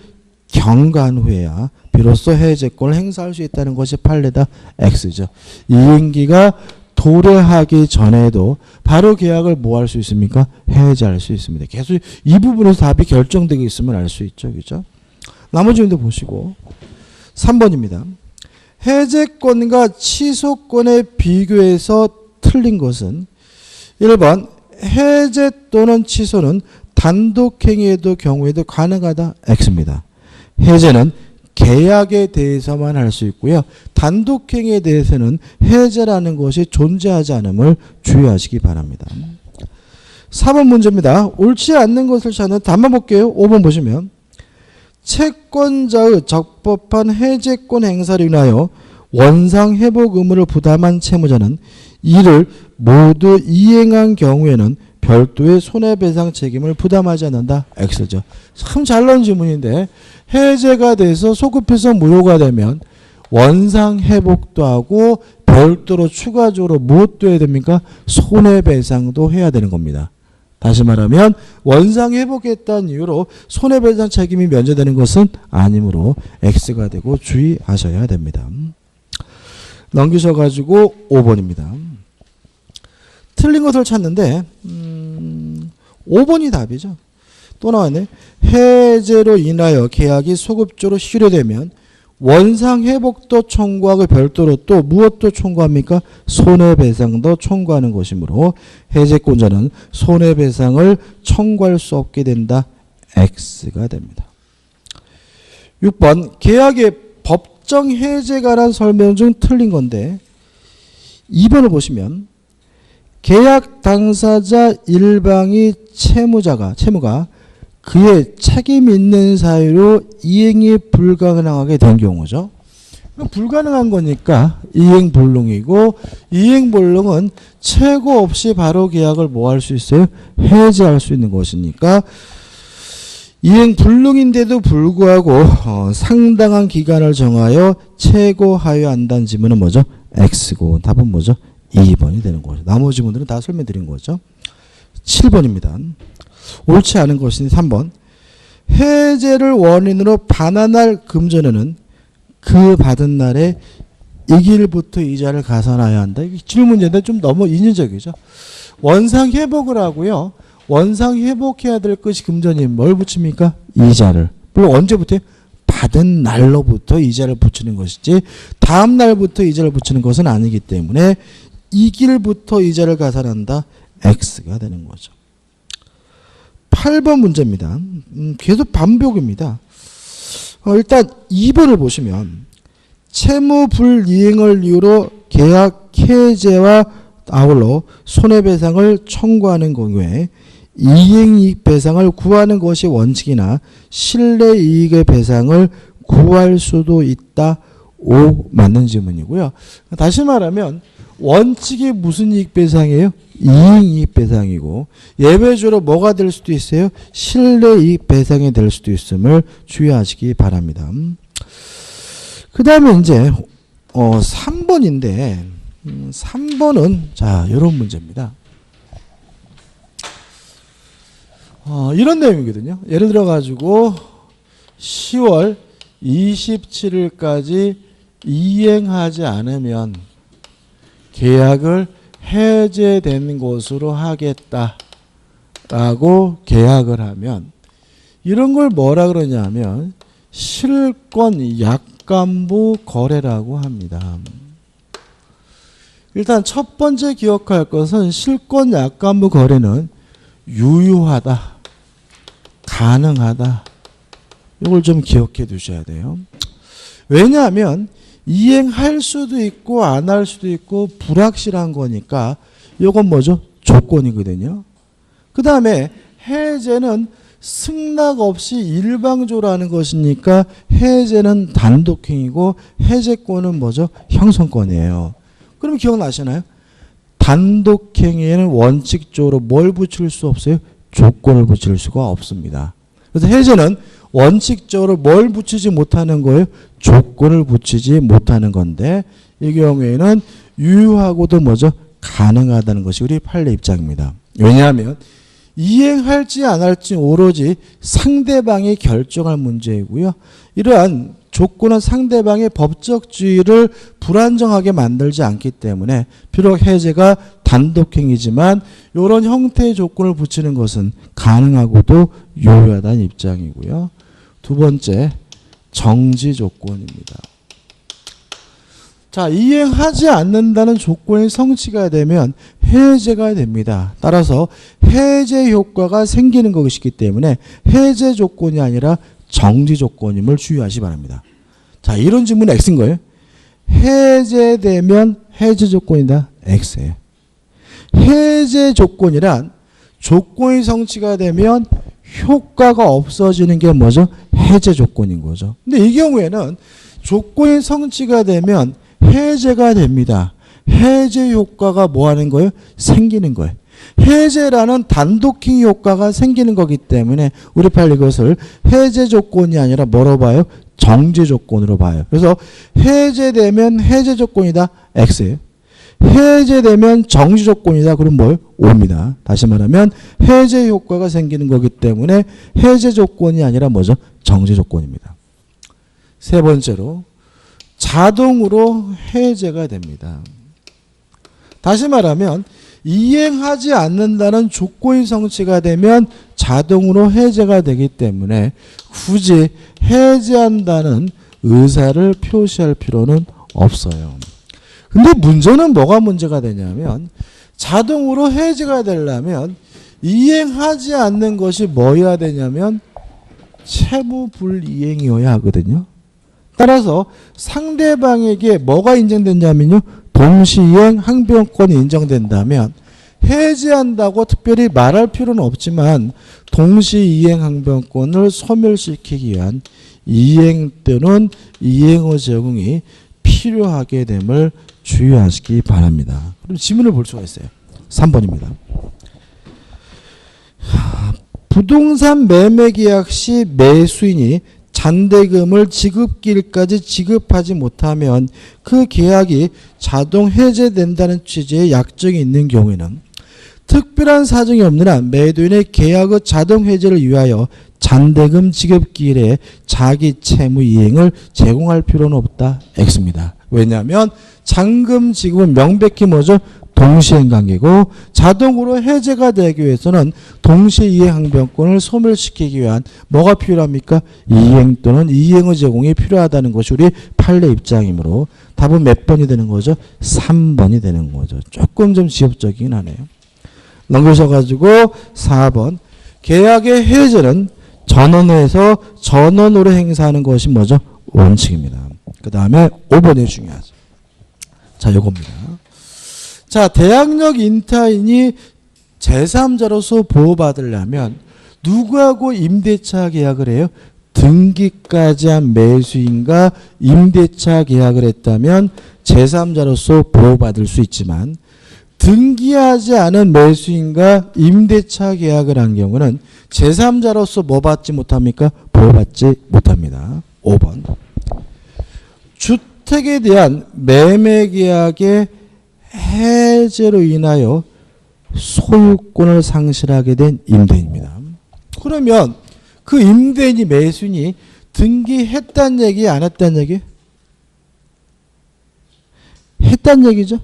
경과한 후에야 비로소 해제권을 행사할 수 있다는 것이 판례다. X죠. 이행기가 도래하기 전에도 바로 계약을 뭐 할 수 있습니까? 해제할 수 있습니다. 계속 이 부분에서 답이 결정되고 있으면 알 수 있죠. 그죠? 나머지 문제 보시고 3번입니다. 해제권과 취소권에 비교해서 틀린 것은 1번 해제 또는 취소는 단독행위의 경우에도 가능하다. X입니다. 해제는 계약에 대해서만 할 수 있고요. 단독행위에 대해서는 해제라는 것이 존재하지 않음을 주의하시기 바랍니다. 4번 문제입니다. 옳지 않는 것을 찾는 답만 볼게요. 5번 보시면 채권자의 적법한 해제권 행사를 인하여 원상 회복 의무를 부담한 채무자는 이를 모두 이행한 경우에는 별도의 손해배상 책임을 부담하지 않는다. X죠. 참 잘 나온 질문인데 해제가 돼서 소급해서 무효가 되면 원상 회복도 하고 별도로 추가적으로 무엇도 해야 됩니까? 손해배상도 해야 되는 겁니다. 다시 말하면 원상 회복했다는 이유로 손해배상 책임이 면제되는 것은 아니므로 X가 되고 주의하셔야 됩니다. 넘기셔가지고 5번입니다. 틀린 것을 찾는데 5번이 답이죠. 또 나왔네. 해제로 인하여 계약이 소급적으로 실효되면 원상 회복도 청구하고 별도로 또 무엇도 청구합니까? 손해배상도 청구하는 것이므로 해제권자는 손해배상을 청구할 수 없게 된다. X가 됩니다. 6번 계약의 법정 해제에 관한 설명 중 틀린 건데 2번을 보시면 계약 당사자 일방이 채무가 그의 책임 있는 사유로 이행이 불가능하게 된 경우죠. 불가능한 거니까 이행불능이고 이행불능은 최고 없이 바로 계약을 뭐 할 수 있어요? 해제할 수 있는 것이니까 이행불능인데도 불구하고 상당한 기간을 정하여 최고하여한다는 지문은 뭐죠? X고 답은 뭐죠? 2번이 되는 거죠. 나머지 분들은 다 설명드린 거죠. 7번입니다. 옳지 않은 것인 3번. 해제를 원인으로 반환할 금전에는 그 받은 날에 이길부터 이자를 가산하여야 한다. 이게 질문인데 좀 너무 인위적이죠. 원상 회복을 하고요. 원상 회복해야 될 것이 금전이 뭘 붙입니까? 이자를. 물론 언제부터? 받은 날로부터 이자를 붙이는 것이지 다음 날부터 이자를 붙이는 것은 아니기 때문에 이 길부터 이자를 가산한다. X가 되는 거죠. 8번 문제입니다. 계속 반복입니다. 일단 2번을 보시면 채무 불이행을 이유로 계약 해제와 아울러 손해배상을 청구하는 경우에 이행이익 배상을 구하는 것이 원칙이나 실내이익의 배상을 구할 수도 있다. 5 맞는 질문이고요. 다시 말하면 원칙이 무슨 이익 배상이에요? 이행이익 배상이고 예외적으로 뭐가 될 수도 있어요? 실내이익 배상이 될 수도 있음을 주의하시기 바랍니다. 그 다음에 이제 3번인데 3번은 자 이런 문제입니다. 이런 내용이거든요. 예를 들어 가지고 10월 27일까지 이행하지 않으면 계약을 해제된 것으로 하겠다라고 계약을 하면 이런 걸 뭐라 그러냐면 실권 약관부 거래라고 합니다. 일단 첫 번째 기억할 것은 실권 약관부 거래는 유효하다, 가능하다. 이걸 좀 기억해 두셔야 돼요. 왜냐하면 이행할 수도 있고 안 할 수도 있고 불확실한 거니까 이건 뭐죠? 조건이거든요. 그 다음에 해제는 승낙 없이 일방적으로 것이니까 해제는 단독행위고 해제권은 뭐죠? 형성권이에요. 그럼 기억나시나요? 단독행위에는 원칙적으로 뭘 붙일 수 없어요? 조건을 붙일 수가 없습니다. 그래서 해제는 원칙적으로 뭘 붙이지 못하는 거예요? 조건을 붙이지 못하는 건데 이 경우에는 유효하고도 뭐죠? 가능하다는 것이 우리 판례 입장입니다. 왜냐하면 이행할지 안 할지 오로지 상대방이 결정할 문제이고요. 이러한 조건은 상대방의 법적 지위를 불안정하게 만들지 않기 때문에 비록 해제가 단독행위지만 이런 형태의 조건을 붙이는 것은 가능하고도 유효하다는 입장이고요. 두 번째, 정지 조건입니다. 자, 이행하지 않는다는 조건이 성취가 되면 해제가 됩니다. 따라서 해제 효과가 생기는 것이기 때문에 해제 조건이 아니라 정지 조건임을 주의하시 바랍니다. 자, 이런 질문은 X인 거예요. 해제되면 해제 조건이다. X예요. 해제 조건이란 조건이 성취가 되면 효과가 없어지는 게 뭐죠? 해제 조건인 거죠. 근데 이 경우에는 조건이 성취가 되면 해제가 됩니다. 해제 효과가 뭐 하는 거예요? 생기는 거예요. 해제라는 단독행위 효과가 생기는 거기 때문에 우리 빨리 이것을 해제 조건이 아니라 뭐로 봐요? 정지 조건으로 봐요. 그래서 해제되면 해제 조건이다. X예요. 해제되면 정지 조건이다. 그럼 뭐예요? O입니다. 다시 말하면 해제 효과가 생기는 거기 때문에 해제 조건이 아니라 뭐죠? 정지 조건입니다. 세 번째로 자동으로 해제가 됩니다. 다시 말하면 이행하지 않는다는 조건이 성취가 되면 자동으로 해제가 되기 때문에 굳이 해제한다는 의사를 표시할 필요는 없어요. 근데 문제는 뭐가 문제가 되냐면 자동으로 해제가 되려면 이행하지 않는 것이 뭐여야 되냐면 채무 불이행이어야 하거든요. 따라서 상대방에게 뭐가 인정됐냐면요. 동시이행 항변권이 인정된다면 해제한다고 특별히 말할 필요는 없지만 동시이행 항변권을 소멸시키기 위한 이행 또는 이행의 제공이 필요하게 됨을 주의하시기 바랍니다. 그럼 지문을 볼 수가 있어요. 3번입니다. 부동산 매매 계약 시 매수인이 잔대금을 지급기일까지 지급하지 못하면 그 계약이 자동 해제된다는 취지의 약정이 있는 경우에는 특별한 사정이 없는 한 매도인의 계약의 자동 해제를 위하여 잔대금 지급기일에 자기 채무 이행을 제공할 필요는 없다. X입니다. 왜냐하면 잔금 지급은 명백히 뭐죠? 동시행 관계고 자동으로 해제가 되기 위해서는 동시이행 항변권을 소멸시키기 위한 뭐가 필요합니까? 이행 또는 이행의 제공이 필요하다는 것이 우리 판례 입장이므로 답은 몇 번이 되는 거죠? 3번이 되는 거죠. 조금 좀 지엽적이긴 하네요. 넘겨셔가지고 4번 계약의 해제는 전원에서 전원으로 행사하는 것이 뭐죠? 원칙입니다. 그 다음에 5번이 중요하죠. 자, 요겁니다. 자, 대항력 임차인이 제3자로서 보호받으려면 누구하고 임대차 계약을 해요? 등기까지 한 매수인과 임대차 계약을 했다면 제3자로서 보호받을 수 있지만 등기하지 않은 매수인과 임대차 계약을 한 경우는 제3자로서 뭐 받지 못합니까? 보호받지 못합니다. 5번. 주택에 대한 매매 계약의 해제로 인하여 소유권을 상실하게 된 임대인입니다. 그러면 그 임대인이 매수인이 등기했다는 얘기 안 했다는 얘기? 했다는 얘기죠.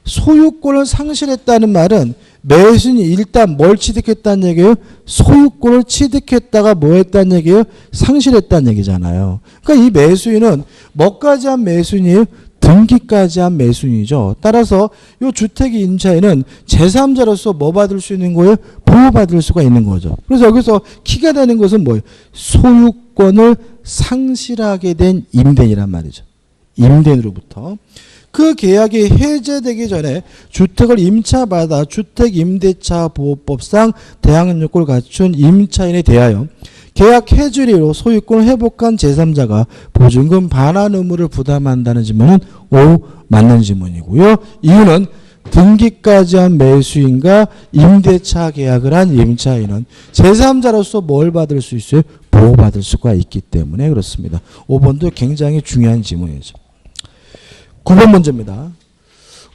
소유권을 상실했다는 말은 매수인이 일단 뭘 취득했다는 얘기예요? 소유권을 취득했다가 뭐 했다는 얘기예요? 상실했다는 얘기잖아요. 그러니까 이 매수인은 뭐까지 한 매수인이에요? 등기까지 한 매수인이죠. 따라서 이 주택의 임차인은 제3자로서 뭐 받을 수 있는 거예요? 보호받을 수가 있는 거죠. 그래서 여기서 키가 되는 것은 뭐예요? 소유권을 상실하게 된 임대인이란 말이죠. 임대인으로부터. 그 계약이 해제되기 전에 주택을 임차받아 주택임대차보호법상 대항력 요건을 갖춘 임차인에 대하여 계약 해지로 소유권을 회복한 제3자가 보증금 반환 의무를 부담한다는 질문은 O 맞는 질문이고요. 이유는 등기까지 한 매수인과 임대차 계약을 한 임차인은 제3자로서 뭘 받을 수 있어요? 보호받을 수가 있기 때문에 그렇습니다. 5번도 굉장히 중요한 질문이죠. 9번 문제입니다.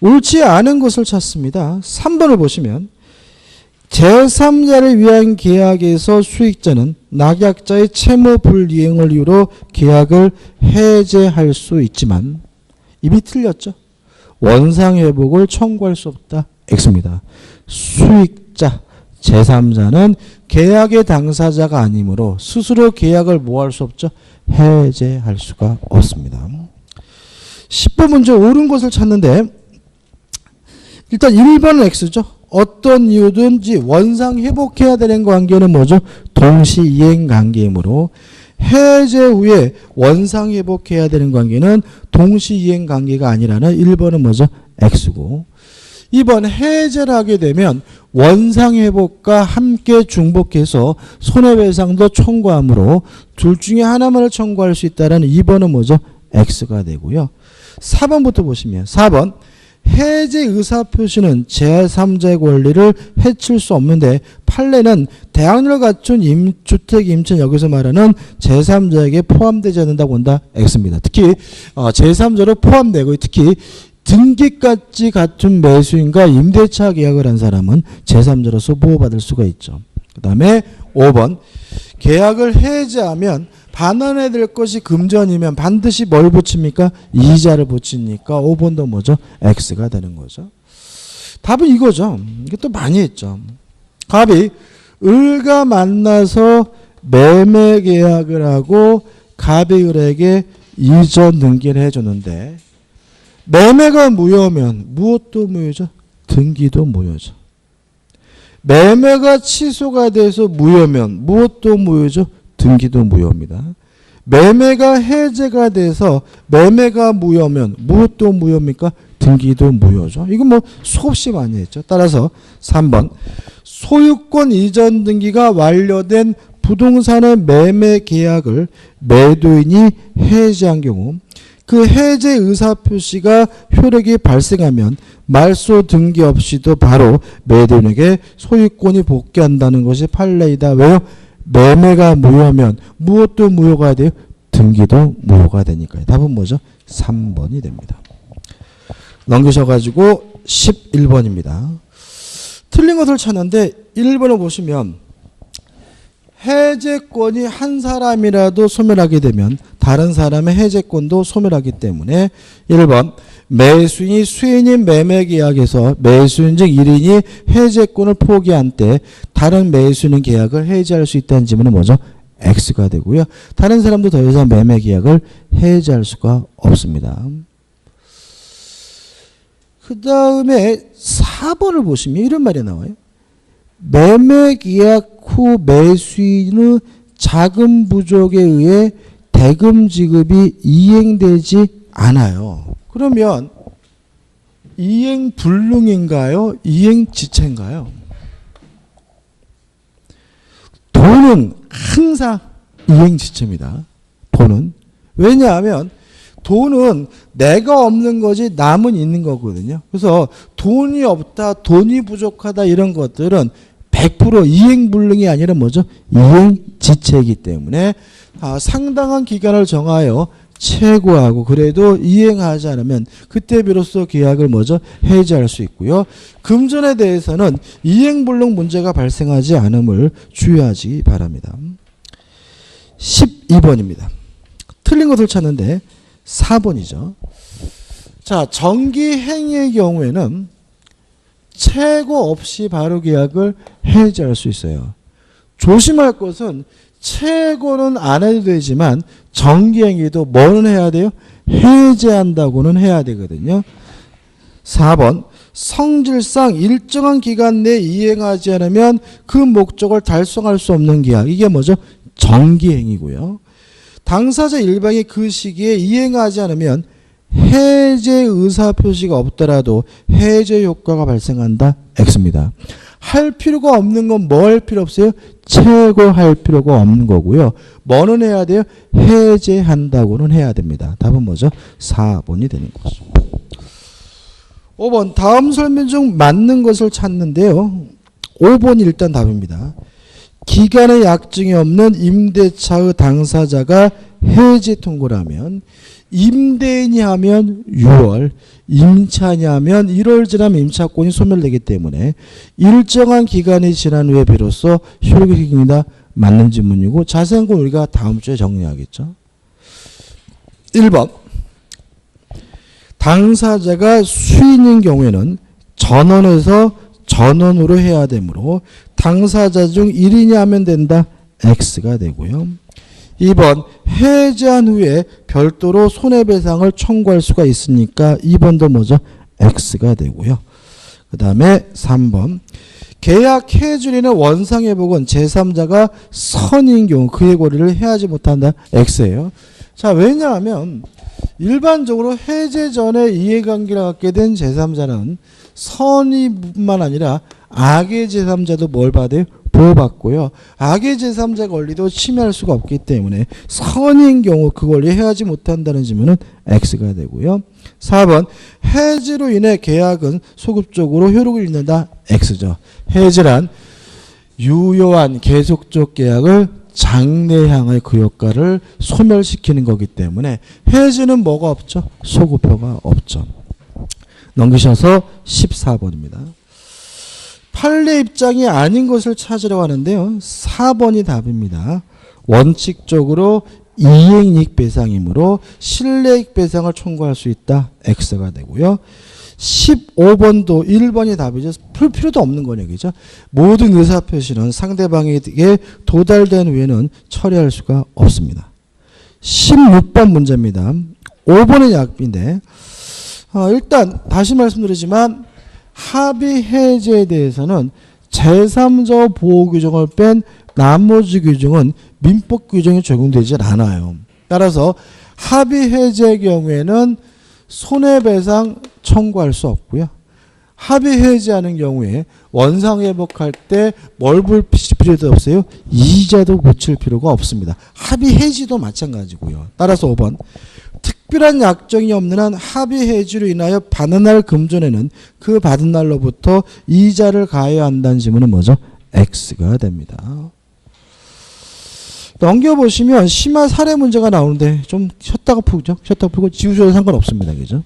옳지 않은 것을 찾습니다. 3번을 보시면 제3자를 위한 계약에서 수익자는 낙약자의 채무 불이행을 이유로 계약을 해제할 수 있지만 이미 틀렸죠. 원상회복을 청구할 수 없다. X입니다. 수익자 제3자는 계약의 당사자가 아니므로 스스로 계약을 뭐 할 수 없죠? 해제할 수가 없습니다. 10번 문제 옳은 것을 찾는데 일단 1번은 X죠. 어떤 이유든지 원상 회복해야 되는 관계는 뭐죠? 동시이행 관계이므로 해제 후에 원상 회복해야 되는 관계는 동시이행 관계가 아니라는 1번은 뭐죠? X고 2번 해제를 하게 되면 원상 회복과 함께 중복해서 손해배상도 청구하므로 둘 중에 하나만을 청구할 수 있다는 2번은 뭐죠? X가 되고요. 4번부터 보시면 4번 해제 의사표시는 제3자의 권리를 해칠 수 없는데 판례는 대항력을 갖춘 주택 임차인 여기서 말하는 제3자에게 포함되지 않는다고 본다. X입니다. 특히 제3자로 포함되고 특히 등기까지 갖춘 매수인과 임대차 계약을 한 사람은 제3자로서 보호받을 수가 있죠. 그 다음에 5번 계약을 해제하면 반환해야 될 것이 금전이면 반드시 뭘 붙입니까? 이자를 붙이니까 5번도 뭐죠? X가 되는 거죠. 답은 이거죠. 이게 또 많이 했죠. 갑이 을과 만나서 매매 계약을 하고 갑이 을에게 이전 등기를 해줬는데 매매가 무효면 무엇도 무효죠? 등기도 무효죠. 매매가 취소가 돼서 무효면 무엇도 무효죠? 등기도 무효입니다. 매매가 해제가 돼서 매매가 무효면 무엇도 무효입니까? 등기도 무효죠. 이건 뭐 수없이 많이 했죠. 따라서 3번 소유권 이전 등기가 완료된 부동산의 매매 계약을 매도인이 해제한 경우 그 해제 의사표시가 효력이 발생하면 말소 등기 없이도 바로 매도인에게 소유권이 복귀한다는 것이 판례이다. 왜요? 매매가 무효하면 무엇도 무효가 돼요? 등기도 무효가 되니까요. 답은 뭐죠? 3번이 됩니다. 넘기셔가지고 11번입니다. 틀린 것을 찾는데 1번을 보시면 해제권이 한 사람이라도 소멸하게 되면 다른 사람의 해제권도 소멸하기 때문에 1번 매수인이 수인인 매매계약에서 매수인 즉 1인이 해제권을 포기한 때 다른 매수인은 계약을 해제할 수 있다는 질문은 뭐죠? X가 되고요. 다른 사람도 더 이상 매매계약을 해제할 수가 없습니다. 그 다음에 4번을 보시면 이런 말이 나와요. 매매 계약 후 매수인의 자금 부족에 의해 대금 지급이 이행되지 않아요. 그러면 이행 불능인가요? 이행 지체인가요? 돈은 항상 이행 지체입니다. 돈은. 왜냐하면 돈은 내가 없는 거지 남은 있는 거거든요. 그래서 돈이 없다, 돈이 부족하다 이런 것들은 100% 이행불능이 아니라 뭐죠? 이행지체이기 때문에 상당한 기간을 정하여 최고하고 그래도 이행하지 않으면 그때 비로소 계약을 뭐죠? 해지할 수 있고요. 금전에 대해서는 이행불능 문제가 발생하지 않음을 주의하시기 바랍니다. 12번입니다. 틀린 것을 찾는데 4번이죠. 자, 정기행위의 경우에는 최고 없이 바로 계약을 해지할 수 있어요. 조심할 것은 최고는 안 해도 되지만 정기행위도 뭐는 해야 돼요? 해제한다고는 해야 되거든요. 4번 성질상 일정한 기간 내에 이행하지 않으면 그 목적을 달성할 수 없는 계약. 이게 뭐죠? 정기행위고요. 당사자 일방이 그 시기에 이행하지 않으면 해제 의사표시가 없더라도 해제 효과가 발생한다. X입니다. 할 필요가 없는 건 뭐 할 필요 없어요? 최고할 필요가 없는 거고요. 뭐는 해야 돼요? 해제한다고는 해야 됩니다. 답은 뭐죠? 4번이 되는 거죠. 5번 다음 설명 중 맞는 것을 찾는데요. 5번이 일단 답입니다. 기간의 약정이 없는 임대차의 당사자가 해지 통고를 하면 임대인이 하면 6월, 임차인이 하면 1월 지나면 임차권이 소멸되기 때문에 일정한 기간이 지난 후에 비로소 효력이다. 맞는 질문이고 자세한 건 우리가 다음 주에 정리하겠죠. 1번 당사자가 수인인 경우에는 전원에서 전원으로 해야 되므로 당사자 중 1인이 하면 된다. X가 되고요. 2번 해제한 후에 별도로 손해배상을 청구할 수가 있으니까 2번도 뭐죠? X가 되고요. 그 다음에 3번 계약 해지인의 원상회복은 제3자가 선인 경우 그의 권리를 해하지 못한다. X예요. 자, 왜냐하면 일반적으로 해제 전에 이해관계를 갖게 된 제3자는 선의뿐만 아니라 악의 제3자도 뭘 받아요? 보호받고요. 악의 제3자 권리도 침해할 수가 없기 때문에 선인 경우 그 권리 해하지 못한다는 질문은 X가 되고요. 4번 해지로 인해 계약은 소급적으로 효력을 잃는다. X죠. 해지란 유효한 계속적 계약을 장래향의 그 효과를 소멸시키는 거기 때문에 해지는 뭐가 없죠? 소급효가 없죠. 넘기셔서 14번입니다. 판례 입장이 아닌 것을 찾으려고 하는데요. 4번이 답입니다. 원칙적으로 이행이익 배상이므로 실내이익 배상을 청구할 수 있다. X가 되고요. 15번도 1번이 답이죠. 풀 필요도 없는 거냐, 그죠? 모든 의사표시는 상대방에게 도달된 후에는 처리할 수가 없습니다. 16번 문제입니다. 5번의 약비인데 일단 다시 말씀드리지만 합의 해제에 대해서는 제3자 보호 규정을 뺀 나머지 규정은 민법 규정이 적용되지 않아요. 따라서 합의 해제의 경우에는 손해배상 청구할 수 없고요. 합의 해제하는 경우에 원상회복할 때 뭘 볼 필요도 없어요? 이자도 고칠 필요가 없습니다. 합의 해지도 마찬가지고요. 따라서 5번 특별한 약정이 없는 한 합의 해지로 인하여 받는 날 금전에는 그 받은 날로부터 이자를 가해야 한다는 질문은 뭐죠? X가 됩니다. 넘겨보시면 심화 사례 문제가 나오는데 좀 쉬었다가 풀죠. 쉬었다가 풀고 지우셔도 상관없습니다. 그죠?